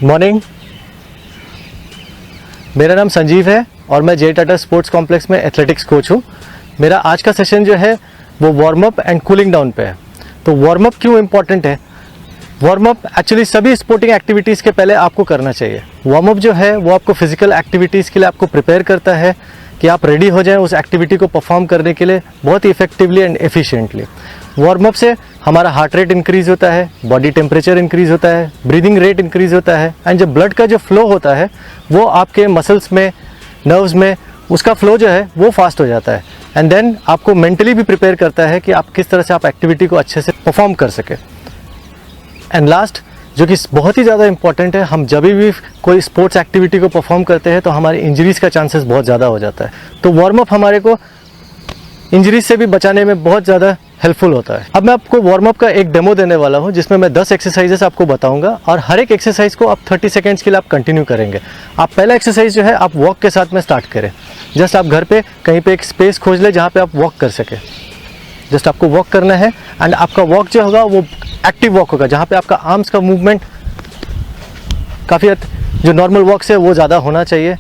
Morning, मेरा नाम संजीव है और मैं जे टाटा स्पोर्ट्स कॉम्प्लेक्स में एथलेटिक्स कोच हूँ। मेरा आज का सेशन जो है वो warm up and cooling down पे है। तो वार्म अप क्यों इम्पॉर्टेंट है? वार्म अप एक्चुअली सभी स्पोर्टिंग एक्टिविटीज़ के पहले आपको करना चाहिए। वार्म अप जो है वो आपको फिजिकल एक्टिविटीज़ के लिए आपको प्रिपेयर करता है कि आप रेडी हो जाएं उस एक्टिविटी को परफॉर्म करने के लिए बहुत ही effectively and efficiently. Warm up से हमारा हार्ट रेट इंक्रीज़ होता है, बॉडी टेम्परेचर इंक्रीज़ होता है, ब्रीदिंग रेट इंक्रीज़ होता है एंड जो ब्लड का जो फ्लो होता है वो आपके मसल्स में, नर्व्स में उसका फ्लो जो है वो फास्ट हो जाता है एंड देन आपको मेंटली भी प्रिपेयर करता है कि आप किस तरह से आप एक्टिविटी को अच्छे से परफॉर्म कर सके। एंड लास्ट जो कि बहुत ही ज़्यादा इंपॉर्टेंट है, हम जब भी कोई स्पोर्ट्स एक्टिविटी को परफॉर्म करते हैं तो हमारी इंजरीज़ का चांसेस बहुत ज़्यादा हो जाता है। तो वार्म अप हमारे को इंजरीज से भी बचाने में बहुत ज़्यादा हेल्पफुल होता है। अब मैं आपको वार्म अप का एक डेमो देने वाला हूं जिसमें मैं 10 एक्सरसाइजेस आपको बताऊंगा और हर एक एक्सरसाइज को आप 30 सेकेंड्स के लिए आप कंटिन्यू करेंगे। आप पहला एक्सरसाइज जो है आप वॉक के साथ में स्टार्ट करें। जस्ट आप घर पे कहीं पे एक स्पेस खोज ले जहाँ पे आप वॉक कर सके। जस्ट आपको वॉक करना है एंड आपका वॉक जो होगा वो एक्टिव वॉक होगा जहाँ पे आपका आर्म्स का मूवमेंट काफ़ी जो नॉर्मल वॉक से वो ज़्यादा होना चाहिए।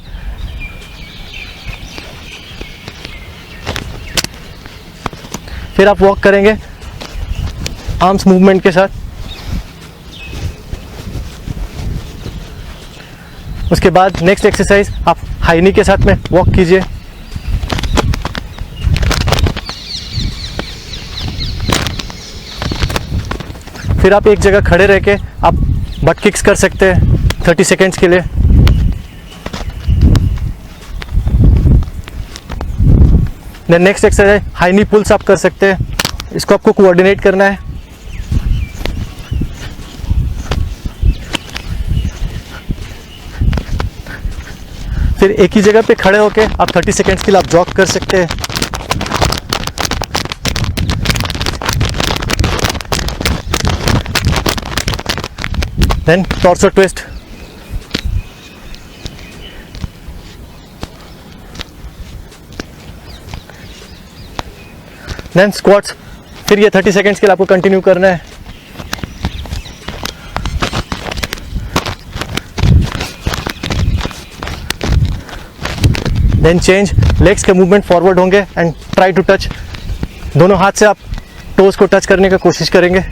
फिर आप वॉक करेंगे आर्म्स मूवमेंट के साथ। उसके बाद नेक्स्ट एक्सरसाइज आप हाई नी के साथ में वॉक कीजिए। फिर आप एक जगह खड़े रह के आप बट किक्स कर सकते हैं 30 सेकेंड्स के लिए। नेक्स्ट एक्सरसाइज हाई नी पुल्स आप कर सकते हैं। इसको आपको कोऑर्डिनेट करना है। फिर एक ही जगह पे खड़े होके आप 30 सेकेंड्स के लिए आप जॉग कर सकते हैं। Then torso twist, then squats. फिर ये 30 सेकेंड्स के लिए आपको कंटिन्यू करना है। देन चेंज, लेग्स के मूवमेंट फॉरवर्ड होंगे एंड ट्राई टू टच। दोनों हाथ से आप टोज को टच करने का कोशिश करेंगे।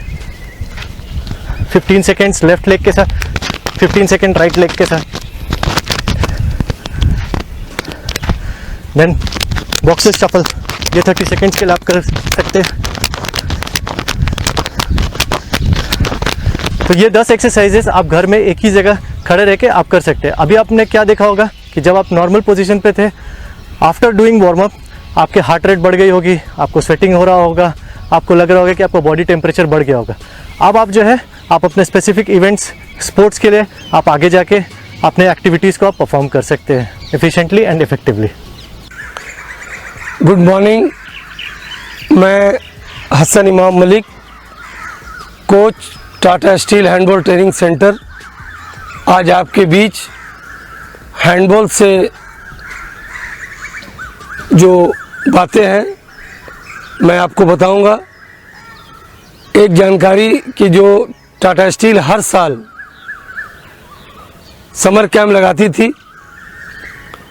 15 सेकेंड्स लेफ्ट लेग के साथ, 15 सेकेंड राइट लेग के साथ। देन बॉक्सेस शफल, ये 30 सेकेंड्स के लिए आप कर सकते हैं। तो ये 10 एक्सरसाइजेस आप घर में एक ही जगह खड़े रह के आप कर सकते हैं। अभी आपने क्या देखा होगा कि जब आप नॉर्मल पोजीशन पे थे, आफ्टर डूइंग वार्म अप आपके हार्ट रेट बढ़ गई होगी, आपको स्वेटिंग हो रहा होगा, आपको लग रहा होगा कि आपका बॉडी टेम्परेचर बढ़ गया होगा। अब आप जो है आप अपने स्पेसिफिक इवेंट्स, स्पोर्ट्स के लिए आप आगे जाके अपने एक्टिविटीज़ को आप परफॉर्म कर सकते हैं efficiently and effectively. Good morning, मैं हसन इमाम Malik, coach Tata steel handball training centre. आज आपके बीच हैंडबॉल से जो बातें हैं मैं आपको बताऊंगा। एक जानकारी कि जो टाटा स्टील हर साल समर कैंप लगाती थी,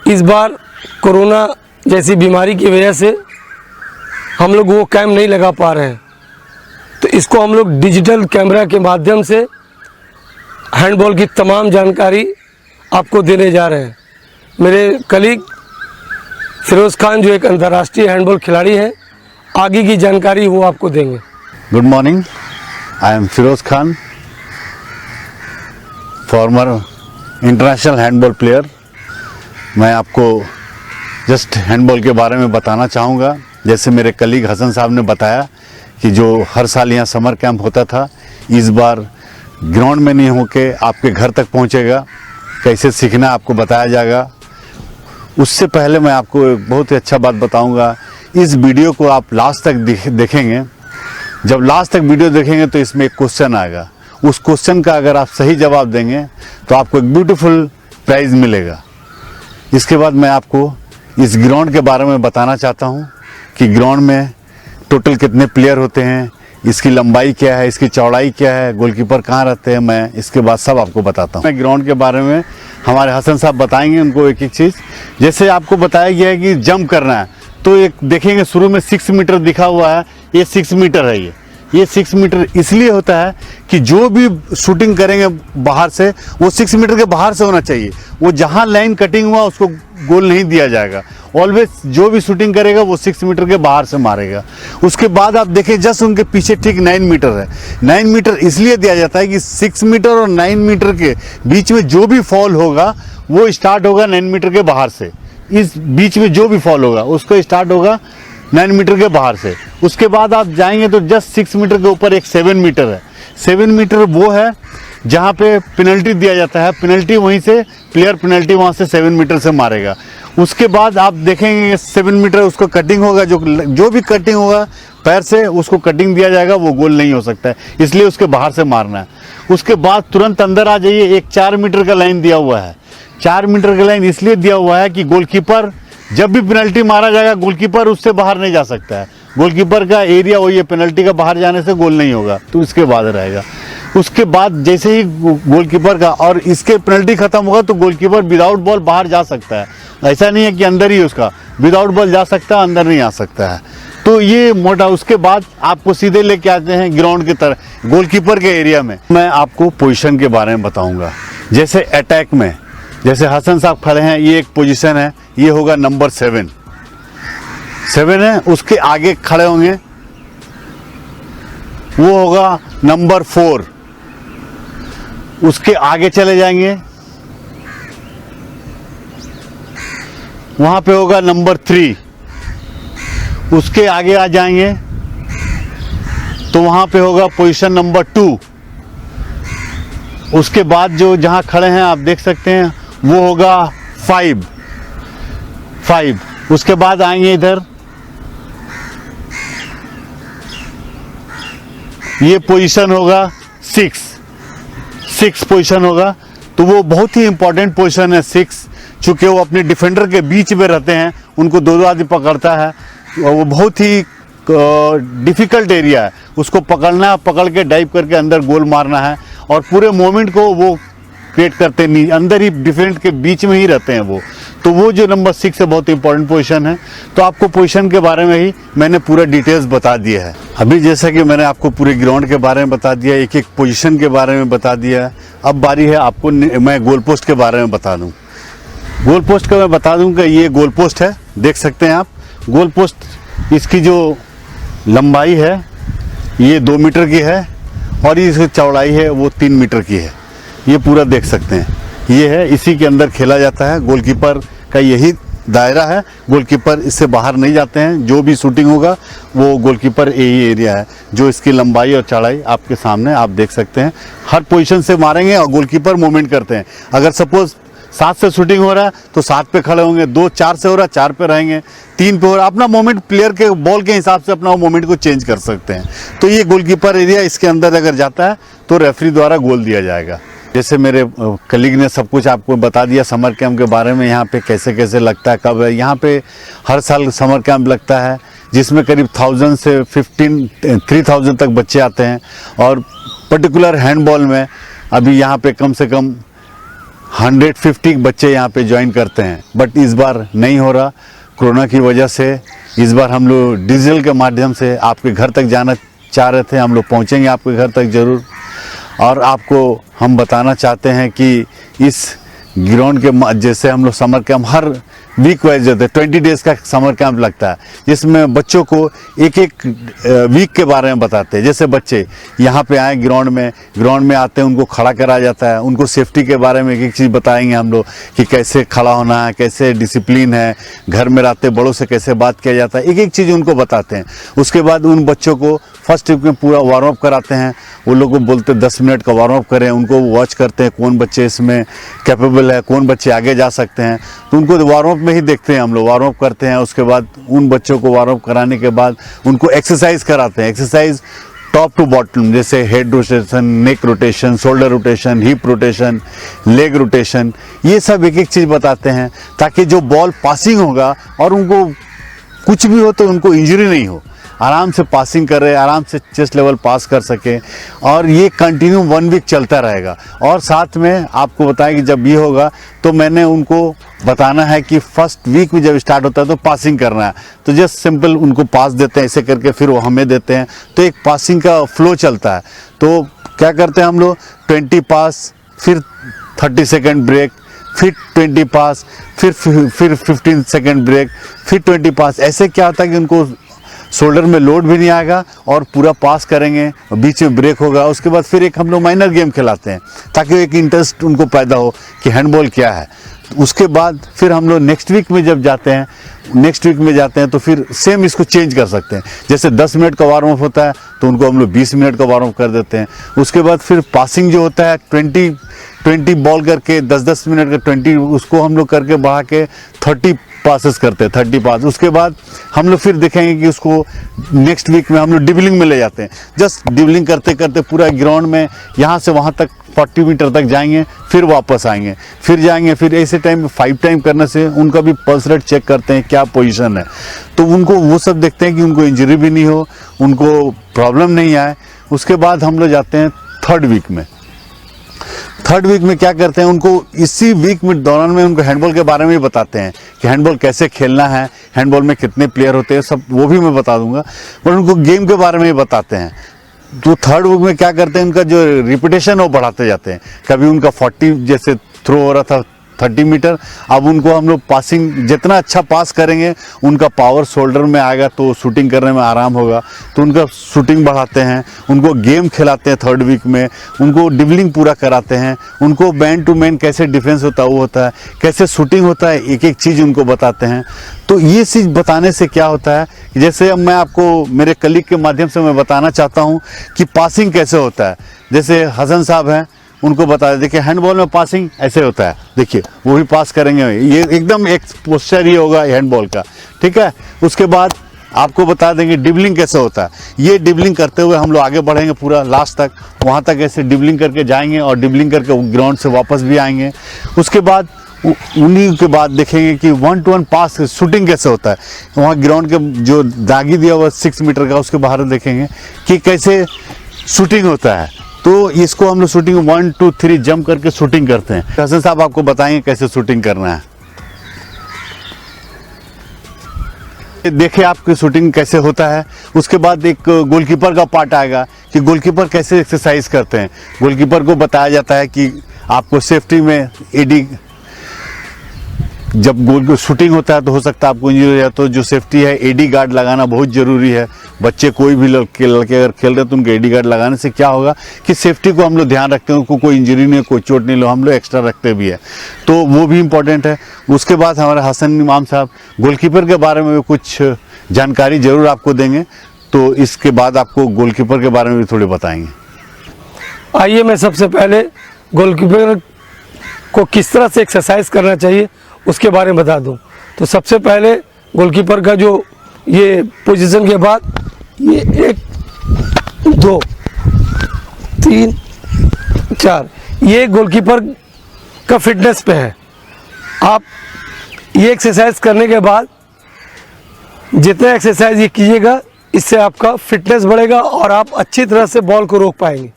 इस बार कोरोना जैसी बीमारी की वजह से हम लोग वो कैंप नहीं लगा पा रहे हैं। तो इसको हम लोग डिजिटल कैमरा के माध्यम से हैंडबॉल की तमाम जानकारी आपको देने जा रहे हैं। मेरे कलीग फिरोज़ खान जो एक अंतर्राष्ट्रीय हैंडबॉल खिलाड़ी हैं, आगे की जानकारी वो आपको देंगे। Good morning, I am Firoz Khan, farmer international handball player. मैं आपको जस्ट हैंडबॉल के बारे में बताना चाहूँगा। जैसे मेरे कलीग हसन साहब ने बताया कि जो हर साल यहाँ समर कैंप होता था, इस बार ग्राउंड में नहीं होके आपके घर तक पहुँचेगा। कैसे सीखना आपको बताया जाएगा। उससे पहले मैं आपको एक बहुत ही अच्छा बात बताऊंगा। इस वीडियो को आप लास्ट तक देखेंगे। जब लास्ट तक वीडियो देखेंगे तो इसमें एक क्वेश्चन आएगा। उस क्वेश्चन का अगर आप सही जवाब देंगे तो आपको एक ब्यूटीफुल प्राइज़ मिलेगा। इसके बाद मैं आपको इस ग्राउंड के बारे में बताना चाहता हूँ कि ग्राउंड में टोटल कितने प्लेयर होते हैं, इसकी लंबाई क्या है, इसकी चौड़ाई क्या है, गोलकीपर कहाँ रहते हैं, मैं इसके बाद सब आपको बताता हूँ। मैं ग्राउंड के बारे में हमारे हसन साहब बताएंगे उनको एक एक चीज़। जैसे आपको बताया गया है कि जंप करना है, तो एक देखेंगे शुरू में 6 मीटर दिखा हुआ है, ये 6 मीटर है। ये 6 मीटर इसलिए होता है कि जो भी शूटिंग करेंगे बाहर से, वो 6 मीटर के बाहर से होना चाहिए। वो जहाँ लाइन कटिंग हुआ उसको गोल नहीं दिया जाएगा। ऑलवेज जो भी शूटिंग करेगा वो 6 मीटर के बाहर से मारेगा। उसके बाद आप देखें जस्ट उनके पीछे ठीक 9 मीटर है। 9 मीटर इसलिए दिया जाता है कि 6 मीटर और 9 मीटर के बीच में जो भी फॉल होगा वो स्टार्ट होगा 9 मीटर के बाहर से। इस बीच में जो भी फॉल होगा उसको स्टार्ट होगा 9 मीटर के बाहर से। उसके बाद आप जाएंगे तो जस्ट 6 मीटर के ऊपर एक 7 मीटर है। 7 मीटर वो है जहाँ पे पेनल्टी दिया जाता है। पेनल्टी वहीं से प्लेयर पेनल्टी वहाँ से 7 मीटर से मारेगा। उसके बाद आप देखेंगे 7 मीटर उसको कटिंग होगा, जो भी कटिंग होगा पैर से उसको कटिंग दिया जाएगा, वो गोल नहीं हो सकता है, इसलिए उसके बाहर से मारना है। उसके बाद तुरंत अंदर आ जाइए, एक 4 मीटर का लाइन दिया हुआ है। 4 मीटर का लाइन इसलिए दिया हुआ है कि गोलकीपर जब भी पेनल्टी मारा जाएगा गोलकीपर उससे बाहर नहीं जा सकता है। गोलकीपर का एरिया वही है, पेनल्टी का बाहर जाने से गोल नहीं होगा, तो इसके बाद रहेगा। उसके बाद जैसे ही गोलकीपर का और इसके पेनल्टी खत्म होगा तो गोलकीपर विदाउट बॉल बाहर जा सकता है। ऐसा नहीं है कि अंदर ही उसका विदाउट बॉल जा सकता है, अंदर नहीं आ सकता है। तो ये मोटा। उसके बाद आपको सीधे लेके आते हैं ग्राउंड की तरह गोलकीपर के एरिया में। मैं आपको पोजीशन के बारे में बताऊंगा। जैसे अटैक में जैसे हसन साहब खड़े हैं, ये एक पोजीशन है, ये होगा नंबर 7 है। उसके आगे खड़े होंगे वो होगा नंबर 4। उसके आगे चले जाएंगे वहां पे होगा नंबर 3। उसके आगे आ जाएंगे तो वहां पे होगा पोजीशन नंबर 2। उसके बाद जो जहां खड़े हैं आप देख सकते हैं वो होगा 5। उसके बाद आएंगे इधर, ये पोजीशन होगा 6 पोजीशन होगा। तो वो बहुत ही इंपॉर्टेंट पोजीशन है 6, चूंकि वो अपने डिफेंडर के बीच में रहते हैं, उनको 2 आदमी पकड़ता है। वो बहुत ही डिफिकल्ट एरिया है, उसको पकड़ना है, पकड़ के डाइव करके अंदर गोल मारना है। और पूरे मोमेंट को वो क्रिएट करते नहीं, अंदर ही डिफेंस के बीच में ही रहते हैं वो। तो वो जो नंबर 6 है बहुत इंपॉर्टेंट पोजीशन है। तो आपको पोजीशन के बारे में ही मैंने पूरा डिटेल्स बता दिया है। अभी जैसा कि मैंने आपको पूरे ग्राउंड के बारे में बता दिया, एक एक पोजीशन के बारे में बता दिया, अब बारी है आपको मैं गोल पोस्ट के बारे में बता दूं। गोल पोस्ट का मैं बता दूं कि ये गोल पोस्ट है, देख सकते हैं आप। गोल पोस्ट इसकी जो लंबाई है ये 2 मीटर की है और इसकी चौड़ाई है वो 3 मीटर की है। ये पूरा देख सकते हैं, ये है, इसी के अंदर खेला जाता है। गोलकीपर का यही दायरा है, गोलकीपर इससे बाहर नहीं जाते हैं। जो भी शूटिंग होगा वो गोलकीपर यही एरिया है। जो इसकी लंबाई और चौड़ाई आपके सामने आप देख सकते हैं। हर पोजीशन से मारेंगे और गोलकीपर मूवमेंट करते हैं। अगर सपोज 7 से शूटिंग हो रहा है तो 7 पे खड़े होंगे, 2 4 से हो रहा है 4 पे रहेंगे, 3 पे हो रहा है। अपना मोमेंट प्लेयर के बॉल के हिसाब से अपना मोमेंट को चेंज कर सकते हैं। तो ये गोलकीपर एरिया, इसके अंदर अगर जाता है तो रेफरी द्वारा गोल दिया जाएगा। जैसे मेरे कलीग ने सब कुछ आपको बता दिया समर कैंप के बारे में, यहाँ पे कैसे कैसे लगता है, कब है। यहाँ पे हर साल समर कैंप लगता है जिसमें करीब 1000 से 3000 तक बच्चे आते हैं। और पर्टिकुलर हैंडबॉल में अभी यहाँ पे कम से कम 150 बच्चे यहाँ पे ज्वाइन करते हैं। बट इस बार नहीं हो रहा कोरोना की वजह से। इस बार हम लोग डिजिटल के माध्यम से आपके घर तक जाना चाह रहे थे, हम लोग पहुँचेंगे आपके घर तक ज़रूर। और आपको हम बताना चाहते हैं कि इस ग्राउंड के जैसे हम लोग समर कैंप हर वीक वाइज होते हैं, 20 डेज़ का समर कैंप लगता है, जिसमें बच्चों को एक एक वीक के बारे में बताते हैं। जैसे बच्चे यहाँ पे आए ग्राउंड में आते हैं, उनको खड़ा करा जाता है, उनको सेफ्टी के बारे में एक एक चीज़ बताएंगे हम लोग कि कैसे खड़ा होना है, कैसे डिसिप्लिन है, घर में रहते बड़ों से कैसे बात किया जाता है, एक एक चीज़ उनको बताते हैं। उसके बाद उन बच्चों को फर्स्ट वीक में पूरा वार्म अप कराते हैं। वो लोग को बोलते 10 मिनट का वार्म अप करें, उनको वॉच करते हैं कौन बच्चे इसमें कैपेबल है, कौन बच्चे आगे जा सकते हैं। तो उनको वार्म अप में ही देखते हैं हम लोग, वार्म अप करते हैं। उसके बाद उन बच्चों को वार्म अप कराने के बाद उनको एक्सरसाइज कराते हैं। एक्सरसाइज टॉप टू बॉटम, जैसे head rotation, neck rotation, shoulder rotation, hip rotation, leg rotation, ये सब एक एक चीज़ बताते हैं ताकि जो बॉल पासिंग होगा और उनको कुछ भी हो तो उनको इंजरी नहीं हो। आराम से पासिंग कर रहे हैं, आराम से चेस्ट लेवल पास कर सकें। और ये कंटिन्यू 1 वीक चलता रहेगा। और साथ में आपको बताएं कि जब ये होगा तो मैंने उनको बताना है कि फर्स्ट वीक में जब स्टार्ट होता है तो पासिंग करना है, तो जस्ट सिंपल उनको पास देते हैं ऐसे करके, फिर वो हमें देते हैं, तो एक पासिंग का फ्लो चलता है। तो क्या करते हैं हम लोग, 20 पास, फिर 30 सेकेंड ब्रेक, फिर 20 पास, फिर 15 सेकेंड ब्रेक, फिर 20 पास। ऐसे क्या होता है कि उनको शोल्डर में लोड भी नहीं आएगा और पूरा पास करेंगे, बीच में ब्रेक होगा। उसके बाद फिर एक हम लोग माइनर गेम खिलाते हैं ताकि एक इंटरेस्ट उनको पैदा हो कि हैंडबॉल क्या है। उसके बाद फिर हम लोग नेक्स्ट वीक में जब जाते हैं तो फिर सेम इसको चेंज कर सकते हैं। जैसे 10 मिनट का वार्म अप होता है तो उनको हम लोग 20 मिनट का वार्म अप कर देते हैं। उसके बाद फिर पासिंग जो होता है 20 बॉल करके 10-10 मिनट का 20, उसको हम लोग करके बढ़ा के 30 पासेस करते हैं, 30 पास। उसके बाद हम लोग फिर देखेंगे कि उसको नेक्स्ट वीक में हम लोग ड्रिबलिंग में ले जाते हैं। जस्ट ड्रिबलिंग करते करते पूरा ग्राउंड में यहाँ से वहाँ तक 40 मीटर तक जाएंगे, फिर वापस आएंगे, फिर जाएंगे। फिर ऐसे टाइम में 5 टाइम करने से उनका भी पल्स रेट चेक करते हैं, क्या पोजीशन है, तो उनको वो सब देखते हैं कि उनको इंजरी भी नहीं हो, उनको प्रॉब्लम नहीं आए। उसके बाद हम लोग जाते हैं 3rd वीक में। 3rd वीक में क्या करते हैं, उनको इसी वीक में दौरान में उनको हैंडबॉल के बारे में भी बताते हैं कि हैंडबॉल कैसे खेलना है, हैंडबॉल में कितने प्लेयर होते हैं, सब वो भी मैं बता दूंगा। और उनको गेम के बारे में भी बताते हैं। तो 3rd वीक में क्या करते हैं, उनका जो रिपीटेशन वो बढ़ाते जाते हैं। कभी उनका 40 जैसे थ्रो हो रहा था 30 मीटर, अब उनको हम लोग पासिंग जितना अच्छा पास करेंगे उनका पावर शोल्डर में आएगा तो शूटिंग करने में आराम होगा, तो उनका शूटिंग बढ़ाते हैं। उनको गेम खिलाते हैं 3rd वीक में, उनको ड्रिबलिंग पूरा कराते हैं, उनको मैन टू मैन कैसे डिफेंस होता है वो होता है, कैसे शूटिंग होता है, एक एक चीज़ उनको बताते हैं। तो ये चीज़ बताने से क्या होता है, जैसे अब मैं आपको मेरे कलीग के माध्यम से मैं बताना चाहता हूँ कि पासिंग कैसे होता है। जैसे हसन साहब हैं, उनको बता दें, देखिए हैंडबॉल में पासिंग ऐसे होता है, देखिए वो भी पास करेंगे, ये एकदम एक पोस्चर ही होगा हैंडबॉल का, ठीक है। उसके बाद आपको बता देंगे ड्रिबलिंग कैसे होता है। ये ड्रिबलिंग करते हुए हम लोग आगे बढ़ेंगे पूरा लास्ट तक, वहाँ तक ऐसे ड्रिबलिंग करके जाएंगे और ड्रिबलिंग करके ग्राउंड से वापस भी आएंगे। उसके बाद उन्हीं के बाद देखेंगे कि 1-to-1 पास शूटिंग कैसे होता है। वहाँ ग्राउंड के जो दागी दिया हुआ 6 मीटर का, उसके बाहर देखेंगे कि कैसे शूटिंग होता है। तो इसको हम लोग शूटिंग 1 2 3 जंप करके शूटिंग करते हैं। हसन साहब आपको बताएंगे कैसे शूटिंग करना है। देखिए आपकी शूटिंग कैसे होता है। उसके बाद एक गोलकीपर का पार्ट आएगा कि गोलकीपर कैसे एक्सरसाइज करते हैं। गोलकीपर को बताया जाता है कि आपको सेफ्टी में एडी, जब गोल शूटिंग होता है तो हो सकता है आपको इंजरी हो जाए, तो जो सेफ्टी है एडी गार्ड लगाना बहुत ज़रूरी है। बच्चे कोई भी लड़के अगर खेल रहे हैं तो उनको एडी गार्ड लगाने से क्या होगा कि सेफ्टी को हम लोग ध्यान रखते हैं, उनको कोई इंजरी नहीं, कोई चोट नहीं लो, हम लोग एक्स्ट्रा रखते भी है, तो वो भी इम्पोर्टेंट है। उसके बाद हमारे हसन इमाम साहब गोलकीपर के बारे में भी कुछ जानकारी ज़रूर आपको देंगे, तो इसके बाद आपको गोलकीपर के बारे में भी थोड़ी बताएंगे। आइए मैं सबसे पहले गोलकीपर को किस तरह से एक्सरसाइज करना चाहिए उसके बारे में बता दूं। तो सबसे पहले गोलकीपर का जो ये पोजीशन के बाद ये 1 2 3 4 ये गोलकीपर का फिटनेस पे है। आप ये एक्सरसाइज करने के बाद जितना एक्सरसाइज ये कीजिएगा इससे आपका फिटनेस बढ़ेगा और आप अच्छी तरह से बॉल को रोक पाएंगे।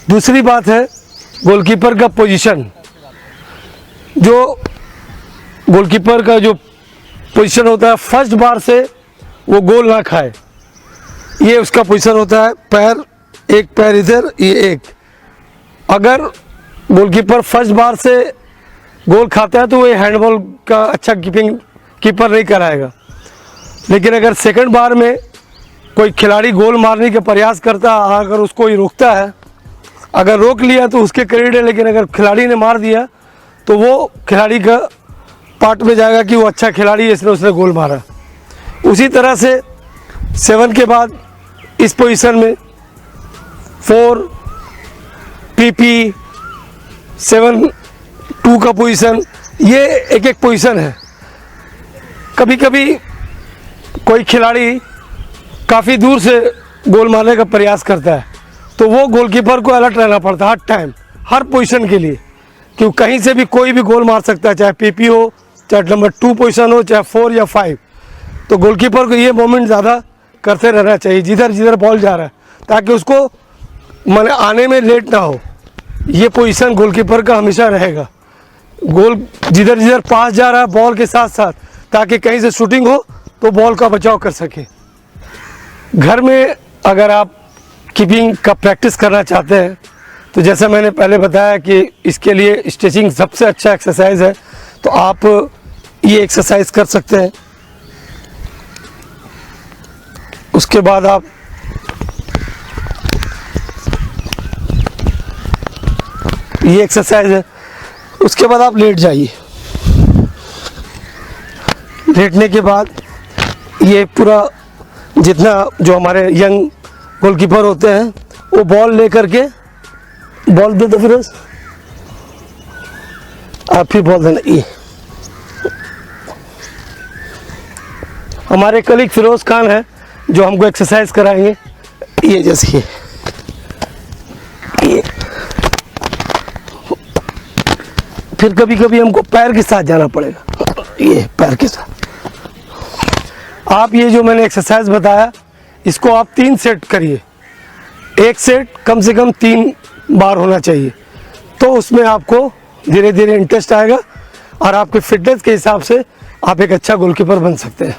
दूसरी बात है गोलकीपर का पोजीशन। जो गोलकीपर का जो पोजीशन होता है, फर्स्ट बार से वो गोल ना खाए, ये उसका पोजीशन होता है। पैर, एक पैर इधर, ये एक। अगर गोलकीपर फर्स्ट बार से गोल खाता है तो वो हैंडबॉल का अच्छा कीपर नहीं कराएगा। लेकिन अगर सेकंड बार में कोई खिलाड़ी गोल मारने का प्रयास करता है, अगर उसको ही रोकता है, अगर रोक लिया तो उसके क्रेडिट है, लेकिन अगर खिलाड़ी ने मार दिया तो वो खिलाड़ी का पार्ट में जाएगा कि वो अच्छा खिलाड़ी है, इसलिए उसने गोल मारा। उसी तरह से 7 के बाद इस पोजीशन में 4 PP 7 2 का पोजीशन, ये एक एक पोजीशन है। कभी कभी कोई खिलाड़ी काफ़ी दूर से गोल मारने का प्रयास करता है तो वो गोलकीपर को अलर्ट रहना पड़ता है हर टाइम, हर पोजीशन के लिए, क्योंकि कहीं से भी कोई भी गोल मार सकता है, चाहे PP हो, चाहे नंबर 2 पोजीशन हो, चाहे 4 या 5। तो गोलकीपर को ये मोमेंट ज़्यादा करते रहना चाहिए जिधर जिधर बॉल जा रहा है, ताकि उसको माने आने में लेट ना हो। ये पोजीशन गोलकीपर का हमेशा रहेगा, गोल जिधर जिधर पास जा रहा है बॉल के साथ साथ, ताकि कहीं से शूटिंग हो तो बॉल का बचाव कर सके। घर में अगर आप कीपिंग का प्रैक्टिस करना चाहते हैं तो जैसा मैंने पहले बताया कि इसके लिए स्ट्रेचिंग सबसे अच्छा एक्सरसाइज है, तो आप ये एक्सरसाइज कर सकते हैं। उसके बाद आप ये एक्सरसाइज है, उसके बाद आप लेट जाइए। लेटने के बाद ये पूरा जितना जो हमारे यंग गोलकीपर होते हैं वो बॉल लेकर के, बॉल दे दो फिरोज, आप फिर बॉल देना। ये हमारे कलीग फिरोज खान है जो हमको एक्सरसाइज कराएंगे। ये जैसे ये फिर कभी कभी हमको पैर के साथ जाना पड़ेगा, ये पैर के साथ। आप ये जो मैंने एक्सरसाइज बताया इसको आप 3 सेट करिए, एक सेट कम से कम 3 बार होना चाहिए, तो उसमें आपको धीरे धीरे इंटरेस्ट आएगा और आपके फिटनेस के हिसाब से आप एक अच्छा गोलकीपर बन सकते हैं।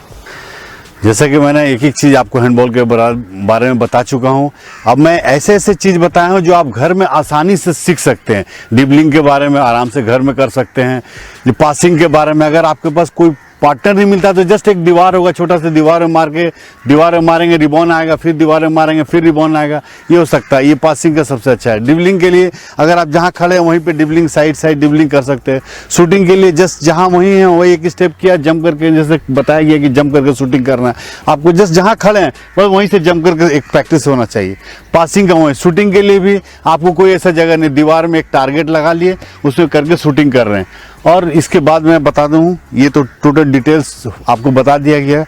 जैसा कि मैंने एक एक चीज़ आपको हैंडबॉल के बारे में बता चुका हूं, अब मैं ऐसे ऐसे चीज़ बताया हूं जो आप घर में आसानी से सीख सकते हैं। ड्रिबलिंग के बारे में आराम से घर में कर सकते हैं। जो पासिंग के बारे में अगर आपके पास कोई पार्टनर नहीं मिलता तो जस्ट एक दीवार होगा, छोटा सा दीवार में मार के, दीवार में मारेंगे रिबॉन आएगा, फिर दीवार में मारेंगे फिर रिबॉन आएगा, ये हो सकता है। ये पासिंग का सबसे अच्छा है। ड्रिबलिंग के लिए अगर आप जहाँ खड़े हैं वहीं पे ड्रिबलिंग, साइड साइड ड्रिबलिंग कर सकते हैं। शूटिंग के लिए जस्ट जहाँ वहीं है वही एक स्टेप किया, जंप करके, जैसे बताया गया कि जंप करके शूटिंग करना है आपको, जस्ट जहाँ खड़े हैं बस वहीं से जंप करके एक प्रैक्टिस होना चाहिए। पासिंग का वहीं। शूटिंग के लिए भी आपको कोई ऐसा जगह नहीं, दीवार में एक टारगेट लगा लिए उसमें करके शूटिंग कर रहे हैं। और इसके बाद मैं बता दूं, ये तो टोटल डिटेल्स आपको बता दिया गया।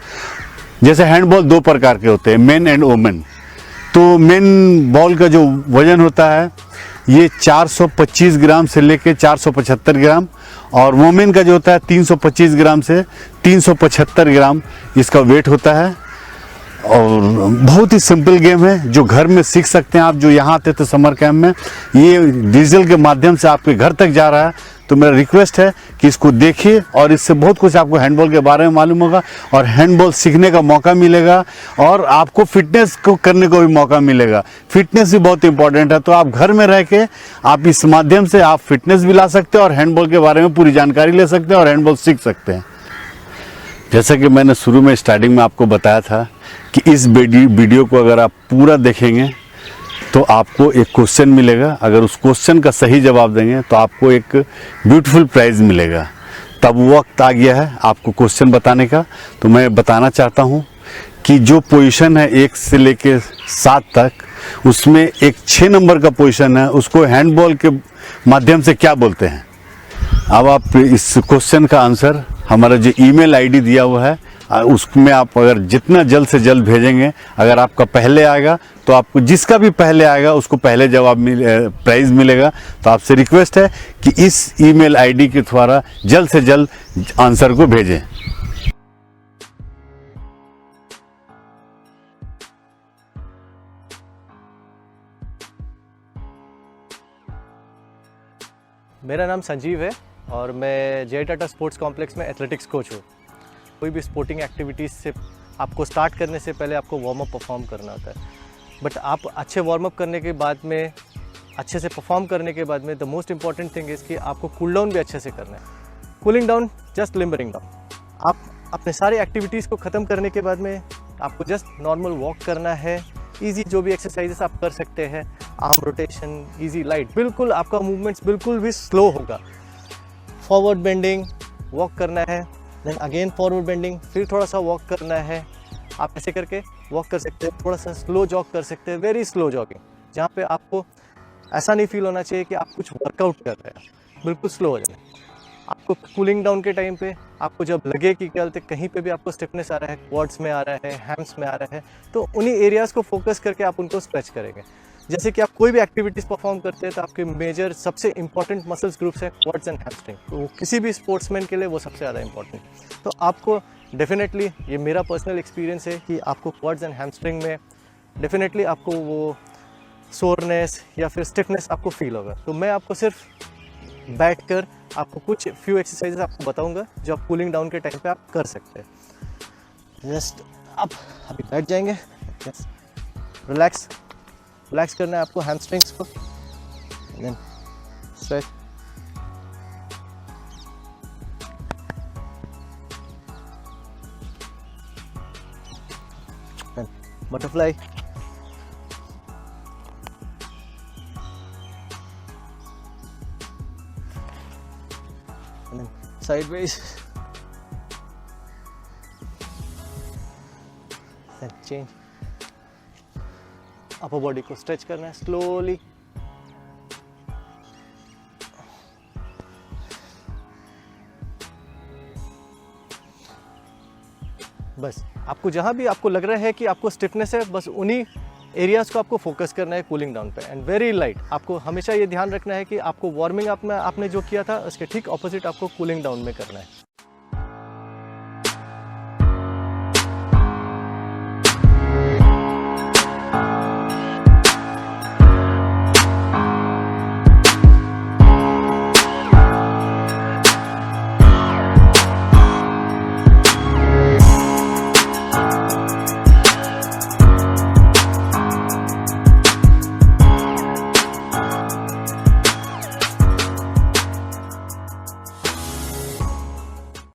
जैसे हैंडबॉल 2 प्रकार के होते हैं, मेन एंड वोमेन। तो मेन बॉल का जो वजन होता है ये 425 ग्राम से लेके 475 ग्राम, और वोमेन का जो होता है 325 ग्राम से 375 ग्राम इसका वेट होता है। और बहुत ही सिंपल गेम है जो घर में सीख सकते हैं आप। जो यहाँ आते थे समर कैंप में, ये डिजिटल के माध्यम से आपके घर तक जा रहा है, तो मेरा रिक्वेस्ट है कि इसको देखिए और इससे बहुत कुछ आपको हैंडबॉल के बारे में मालूम होगा और हैंडबॉल सीखने का मौका मिलेगा और आपको फिटनेस को करने को भी मौका मिलेगा। फिटनेस भी बहुत इंपॉर्टेंट है, तो आप घर में रह के आप इस माध्यम से आप फिटनेस भी ला सकते हैं और हैंडबॉल के बारे में पूरी जानकारी ले सकते हैं और हैंडबॉल सीख सकते हैं। जैसा कि मैंने शुरू में स्टार्टिंग में आपको बताया था कि इस वीडियो को अगर आप पूरा देखेंगे तो आपको एक क्वेश्चन मिलेगा। अगर उस क्वेश्चन का सही जवाब देंगे तो आपको एक ब्यूटीफुल प्राइज़ मिलेगा। तब वक्त आ गया है आपको क्वेश्चन बताने का। तो मैं बताना चाहता हूं कि जो पोजीशन है 1 से लेके 7 तक, उसमें एक 6 नंबर का पोजीशन है, उसको हैंडबॉल के माध्यम से क्या बोलते हैं। अब आप इस क्वेश्चन का आंसर हमारा जो ईमेल आईडी दिया हुआ है उसमें आप अगर जितना जल्द से जल्द भेजेंगे, अगर आपका पहले आएगा तो आपको, जिसका भी पहले आएगा उसको पहले जवाब प्राइज़ मिलेगा। तो आपसे रिक्वेस्ट है कि इस ईमेल आईडी के द्वारा जल्द से जल्द आंसर को भेजें। मेरा नाम संजीव है और मैं जे टाटा स्पोर्ट्स कॉम्प्लेक्स में एथलेटिक्स कोच हूँ। कोई भी स्पोर्टिंग एक्टिविटीज़ से आपको स्टार्ट करने से पहले आपको वार्म अप परफॉर्म करना होता है, बट आप अच्छे वार्म अप करने के बाद में, अच्छे से परफॉर्म करने के बाद में the most important thing is कि आपको कूल डाउन भी अच्छे से करना है। Cooling down just limbering down. आप अपने सारे एक्टिविटीज़ को ख़त्म करने के बाद में आपको जस्ट नॉर्मल वॉक करना है। ईजी जो भी एक्सरसाइजेस आप कर सकते हैं, आर्म रोटेशन, ईजी लाइट, बिल्कुल आपका मूवमेंट्स बिल्कुल भी स्लो होगा। फॉरवर्ड बेंडिंग वॉक करना है, देन अगेन फॉरवर्ड बेंडिंग, फिर थोड़ा सा वॉक करना है। आप ऐसे करके वॉक कर सकते हैं, थोड़ा सा स्लो जॉग कर सकते हैं, वेरी स्लो जॉगिंग, जहाँ पे आपको ऐसा नहीं फील होना चाहिए कि आप कुछ वर्कआउट कर रहे हैं, बिल्कुल स्लो हो जाए। आपको कूलिंग डाउन के टाइम पे आपको जब लगे कि क्या बोलते कहीं पे भी आपको स्टिफनेस आ रहा है, क्वाड्स में आ रहा है, हैम्स में आ रहा है, तो उन्हीं एरियाज़ को फोकस करके आप उनको स्ट्रेच करेंगे। जैसे कि आप कोई भी एक्टिविटीज़ परफॉर्म करते हैं तो आपके मेजर सबसे इंपॉर्टेंट मसल्स ग्रुप्स हैं क्वाड्स एंड हैमस्ट्रिंग, तो किसी भी स्पोर्ट्समैन के लिए वो सबसे ज़्यादा इंपॉर्टेंट। तो आपको डेफिनेटली, ये मेरा पर्सनल एक्सपीरियंस है कि आपको क्वाड्स एंड हैमस्ट्रिंग में डेफिनेटली आपको वो सोरनेस या फिर स्टिफनेस आपको फील होगा। तो मैं आपको सिर्फ बैठकर आपको कुछ फ्यू एक्सरसाइजेस आपको बताऊंगा जो आप कूलिंग डाउन के टाइम पे आप कर सकते हैं। जस्ट आप अभी बैठ जाएंगे, यस, रिलैक्स करना है आपको हैमस्ट्रिंग्स को, then stretch, then butterfly, and then sideways, then change, upper body को स्ट्रेच करना है स्लोली, बस आपको जहां भी आपको लग रहा है कि आपको स्टिफनेस है, बस उन्हीं एरियाज को आपको फोकस करना है कूलिंग डाउन पे, एंड वेरी लाइट। आपको हमेशा ये ध्यान रखना है कि आपको वार्मिंग अप में आपने जो किया था उसके ठीक ऑपोजिट आपको कूलिंग डाउन में करना है।